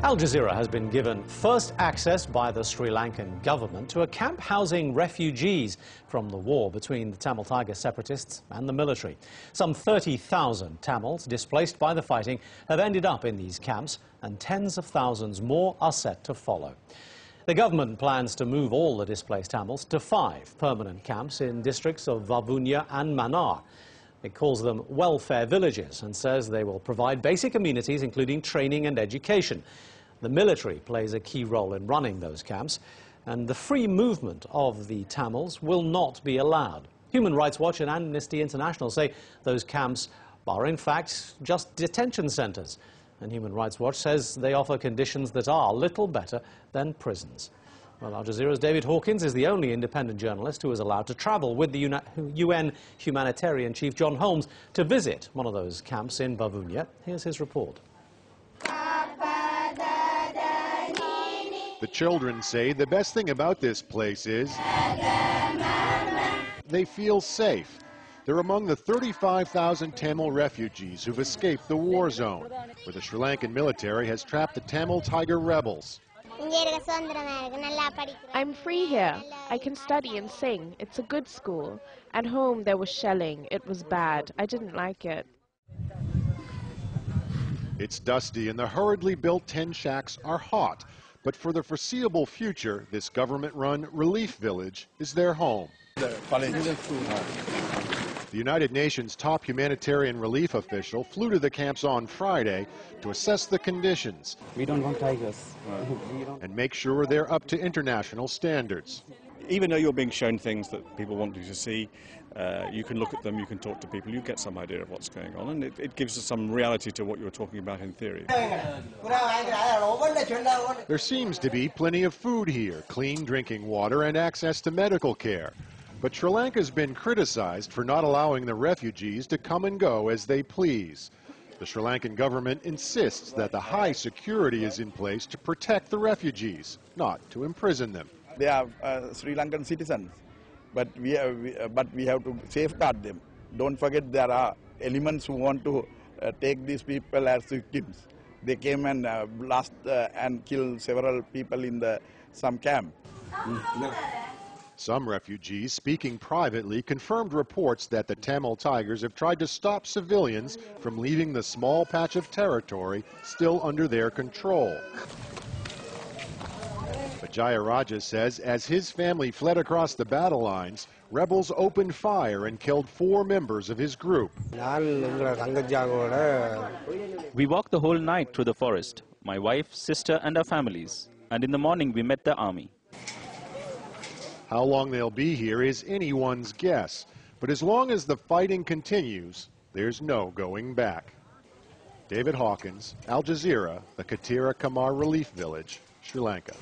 Al Jazeera has been given first access by the Sri Lankan government to a camp housing refugees from the war between the Tamil Tiger separatists and the military. Some 30,000 Tamils displaced by the fighting have ended up in these camps, and tens of thousands more are set to follow. The government plans to move all the displaced Tamils to 5 permanent camps in districts of Vavunia and Mannar. It calls them welfare villages and says they will provide basic amenities, including training and education. The military plays a key role in running those camps, and the free movement of the Tamils will not be allowed. Human Rights Watch and Amnesty International say those camps are in fact just detention centres, and Human Rights Watch says they offer conditions that are little better than prisons. Well, Al Jazeera's David Hawkins is the only independent journalist who is allowed to travel with the UN humanitarian chief John Holmes to visit one of those camps in Vavunia. Here's his report. The children say the best thing about this place is they feel safe. They're among the 35,000 Tamil refugees who've escaped the war zone, where the Sri Lankan military has trapped the Tamil Tiger rebels. I'm free here. I can study and sing. It's a good school. At home there was shelling. It was bad. I didn't like it. It's dusty and the hurriedly built 10 shacks are hot. But for the foreseeable future, this government-run relief village is their home. The United Nations top humanitarian relief official flew to the camps on Friday to assess the conditions. We don't want tigers. And make sure they're up to international standards. Even though you're being shown things that people want you to see, you can look at them, you can talk to people, you get some idea of what's going on, and it gives us some reality to what you were talking about in theory. There seems to be plenty of food here, clean drinking water, and access to medical care. But Sri Lanka's been criticized for not allowing the refugees to come and go as they please. The Sri Lankan government insists that the high security is in place to protect the refugees, not to imprison them. They are Sri Lankan citizens, but we have to safeguard them. Don't forget there are elements who want to take these people as victims. They came and blast and killed several people in some camp. Some refugees speaking privately confirmed reports that the Tamil Tigers have tried to stop civilians from leaving the small patch of territory still under their control. But Jayaraja says as his family fled across the battle lines, rebels opened fire and killed 4 members of his group. We walked the whole night through the forest, my wife, sister and our families, and in the morning we met the army. How long they'll be here is anyone's guess, but as long as the fighting continues, there's no going back. David Hawkins, Al Jazeera, the Katira Kamar Relief Village, Sri Lanka.